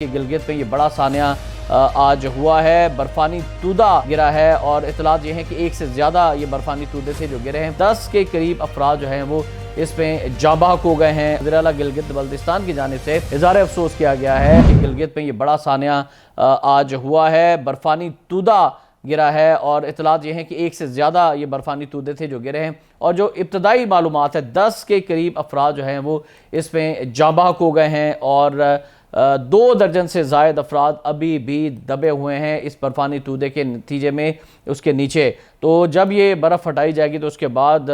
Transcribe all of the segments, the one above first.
कि गिलगित में ये बड़ा सानिया आज हुआ है। बर्फानी तूदा गिरा है और इतलात ये है कि एक से ज़्यादा ये बर्फानी तूदे थे जो गिरे हैं। 10 के करीब अफराद जो हैं वो इसमें जाबाक हो गए हैं। वज़ीर आला गिलगित बल्तिस्तान की जानिब से इज़हार अफसोस किया गया है कि गिलगित में ये बड़ा सानिया आज हुआ है। बर्फानी तूदा गिरा है और इतलात ये है कि एक से ज़्यादा ये बर्फानी तूदे थे जो गिरे हैं और जो इब्तदाई मालूमात है 10 के करीब अफराद जो हैं वो इसमें जाबाक हो गए हैं और 2 दर्जन से ज़ायद अफराद अभी भी दबे हुए हैं इस बर्फानी तूदे के नतीजे में उसके नीचे। तो जब ये बर्फ़ हटाई जाएगी तो उसके बाद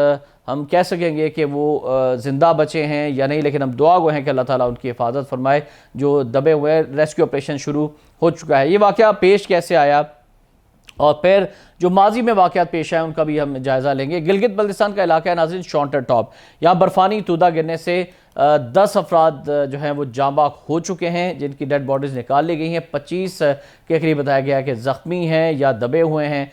हम कह सकेंगे कि वो ज़िंदा बचे हैं या नहीं, लेकिन हम दुआ गो हैं कि अल्लाह ताला उनकी हिफाजत फरमाए जो दबे हुए। रेस्क्यू ऑपरेशन शुरू हो चुका है। ये वाक़या पेश कैसे आया और फिर जो माजी में वाक़यात पेश आए उनका भी हम जायज़ा लेंगे। गिलगित बल्तिस्तान का इलाका है नाज़रीन शॉन्टर टॉप। यहाँ बर्फानी तूदा गिरने से 10 अफराद जो हैं वो जांबाक हो चुके हैं जिनकी डेड बॉडीज़ निकाल ली गई हैं। 25 के करीब बताया गया है कि ज़ख्मी हैं या दबे हुए हैं।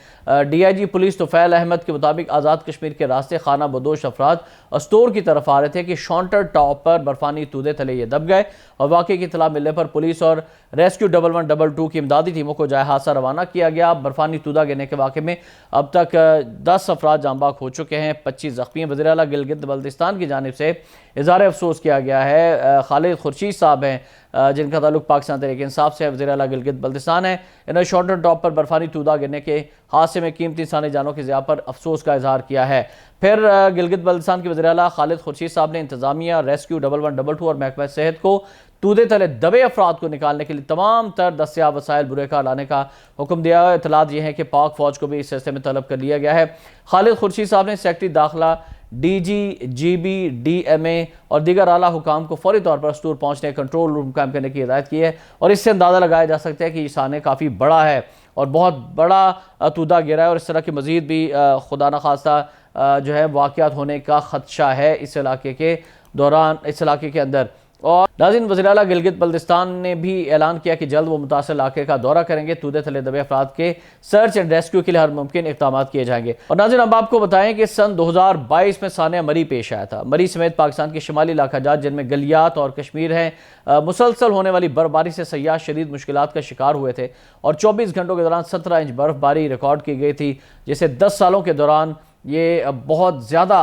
DIG पुलिस तोफ़ैल अहमद के मुताबिक आज़ाद कश्मीर के रास्ते खाना बदोश अफराद स्टोर की तरफ आ रहे थे कि शॉन्टर टॉप पर बर्फानी तूदे तले ये दब गए और वाक़े की इत्तला मिलने पर पुलिस और रेस्क्यू 1112 की इमदादी टीमों को जाए हादसा रवाना किया गया। बर्फानी तूदा गिरने के वाक़े में अब तक 10 अफराद जांबाक हो चुके हैं, 25 ज़ख्मी हैं। वज़ीर आला गिलगित बल्तिस्तान की जानिब से इज़हार अफसोस किया गया है। खालिद खुर्शीद साहब हैं जिनका ताल्लुक पाकिस्तान तहरीक इंसाफ से है। वज़ीर आला गिलगित बल्तिस्तान है। इन्होंने शॉन्टर टॉप पर बर्फानी तूदा गिरने के हादसे में कीमती इंसानी जानों की ज़िया पर अफसोस का इजहार किया है। फिर गिलगित बल्तिस्तान के वज़ीर आला खालिद खुर्शीद साहब ने इंतज़ामिया, रेस्क्यू 1112 और महकमा सेहत को तूदे तले दबे अफराद को निकालने के लिए तमाम तर दस्तियाब वसाइल बुरेका लाने का हुक्म दिया है। इतलात यह है कि पाक फौज को भी इस सिलसिले में तलब कर लिया गया है। खालिद खुर्शीद साहब ने सेक्रेटरी दाखिला, DG, GB, DMA और दीगर आला हुकाम को फौरी तौर पर स्टोर पहुंचने, कंट्रोल रूम कायम करने की हिदायत की है और इससे अंदाज़ा लगाया जा सकता है कि ये साने काफ़ी बड़ा है और बहुत बड़ा तूदा गिरा है और इस तरह की मज़ीद भी खुदा न खास्ता जो है वाक़यात होने का ख़दशा है इस इलाके के दौरान, इस इलाके के अंदर। और नाज़रीन, वज़ीर आला गिलगित बल्तिस्तान ने भी ऐलान किया कि जल्द वो मुतासिर इलाके का दौरा करेंगे। तूदे तले दबे अफराद के सर्च एंड रेस्क्यू के लिए हर मुमकिन इक़दाम किए जाएंगे। और नाज़रीन, अब आपको बताएं कि सन 2022 में सानिया मरी पेश आया था। मरी समेत पाकिस्तान के शुमाली इलाका जात जिनमें गलियात और कश्मीर हैं, मुसलसल होने वाली बर्फबारी से सयाह शदीद मुश्किलात का शिकार हुए थे और 24 घंटों के दौरान 17 इंच बर्फबारी रिकॉर्ड की गई थी, जिसे 10 सालों के दौरान ये बहुत ज़्यादा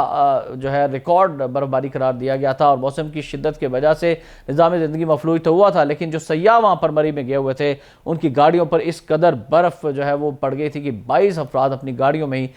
जो है रिकॉर्ड बर्फबारी करार दिया गया था। और मौसम की शिद्दत की वजह से निज़ाम ज़िंदगी मफलूज तो हुआ था, लेकिन जो सयाह वहाँ पर मरी में गए हुए थे उनकी गाड़ियों पर इस कदर बर्फ़ जो है वो पड़ गई थी कि 22 अफराद अपनी गाड़ियों में ही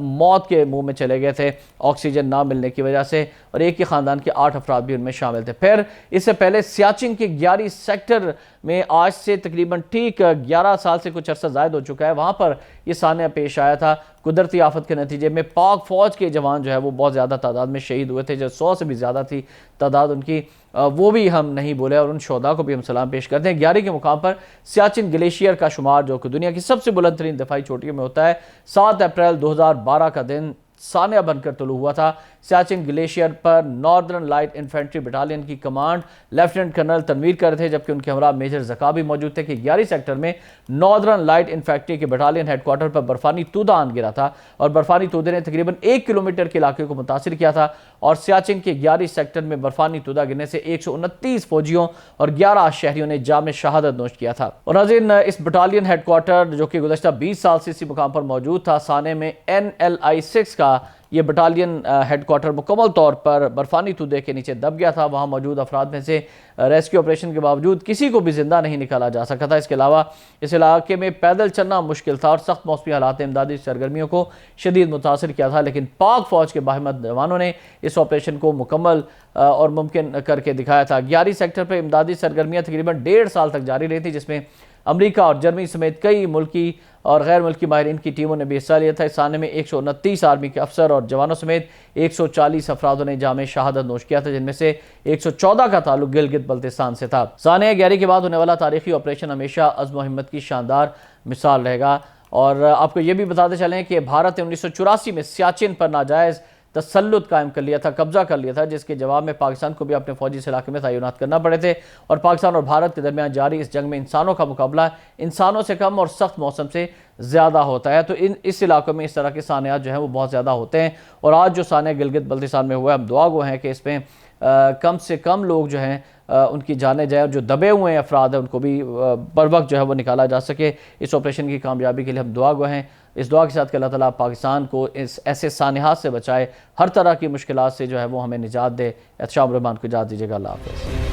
मौत के मुंह में चले गए थे ऑक्सीजन ना मिलने की वजह से और एक ही ख़ानदान के 8 अफराद भी उनमें शामिल थे। फिर इससे पहले सियाचिन के 11 सेक्टर में आज से तकरीबन ठीक 11 साल से कुछ अर्सा ज़ायद हो चुका है, वहाँ पर यह सानिया पेश आया था। कुदरती आफत के नतीजे में पाक फ़ौज के जवान जो है वो बहुत ज़्यादा तादाद में शहीद हुए थे, जो 100 से भी ज़्यादा थी तादाद उनकी, वो भी हम नहीं बोले और उन शोधा को भी हम सलाम पेश करते हैं। 11 के मुकाम पर सियाचिन ग्लेशियर का शुमार जो कि दुनिया की सबसे बुलंद तरीन दफाई चोटियों में होता है, 7 अप्रैल 2012 का दिन सानिया बनकर तुलू हुआ था। सियाचिन ग्लेशियर पर नॉर्दर्न लाइट इन्फेंट्री बटालियन की कमांड लेफ्टिनेंट कर्नल तनवीर कर रहे थे, जबकि उनके हमरा मेजर ज़का भी मौजूद थे कि 11 सेक्टर में नॉर्दर्न लाइट इन्फेंट्री के बटालियन हेडक्वार्टर पर बर्फानी तूदा आन गिरा था और बर्फानी तूदे ने तकरीबन 1 किलोमीटर के इलाके को मुतासिर किया था और सियाचिन के 11 सेक्टर में बर्फानी तूदा गिरने से 129 फौजियों और 11 शहरियों ने जाम शहादत नोश किया था। और नाज़रीन, इस बटालियन हेडक्वार्टर जो कि गुज़श्ता 20 साल से इसी मुकाम पर मौजूद था, साने में NLI 6 का ये बटालियन हेडक्वार्टर मुकम्मल तौर पर बर्फानी तूदे के नीचे दब गया था। वहाँ मौजूद अफराद में से रेस्क्यू ऑपरेशन के बावजूद किसी को भी जिंदा नहीं निकाला जा सका था। इसके अलावा इस इलाके में पैदल चलना मुश्किल था और सख्त मौसमी हालात ने इमदादी सरगर्मियों को शदीद मुतासर किया था, लेकिन पाक फ़ौज के बाहिम्मत जवानों ने इस ऑपरेशन को मुकम्मल और मुमकिन करके दिखाया था। 11 सेक्टर पर इमदादी सरगर्मियाँ तकरीबन 1.5 साल तक जारी रही थी, जिसमें अमेरिका और जर्मनी समेत कई मुल्की और गैर मुल्की माहिरीन की टीमों ने भी हिस्सा लिया था। इस साने में 129 आर्मी के अफसर और जवानों समेत 140 अफरादों ने जामे शहादत नोश किया था, जिनमें से 114 का ताल्लुक गिलगित बल्तिस्तान से था। सानिया 11 के बाद होने वाला तारीखी ऑपरेशन हमेशा अज़्म व हिम्मत की शानदार मिसाल रहेगा। और आपको ये भी बताते चलें कि भारत ने 1984 में सियाचिन पर नाजायज़ तसल्लुत कायम कर लिया था, कब्जा कर लिया था, जिसके जवाब में पाकिस्तान को भी अपने फौजी इलाके में तैनात करना पड़े थे और पाकिस्तान और भारत के दरमियान जारी इस जंग में इंसानों का मुकाबला इंसानों से कम और सख्त मौसम से ज़्यादा होता है। तो इस इलाकों में इस तरह के सानियात जो हैं वो बहुत ज़्यादा होते हैं और आज जो सानिया गिलगित बल्तिस्तान में हुआ है, हम दुआ गो हैं कि इसमें कम से कम लोग जो हैं उनकी जाने जाए और जो दबे हुए अफराद हैं उनको भी बर वक्त जो है वो निकाला जा सके। इस ऑपरेशन की कामयाबी के लिए हम दुआ गो हैं। इस दुआ के साथ कि अल्लाह ताला पाकिस्तान को इस ऐसे सानिहात से बचाए, हर तरह की मुश्किलात से जो है वो हमें निजात दे। एहतशाम रहमान को इजाज़त दीजिएगा। अल्लाह हाफ़िज़।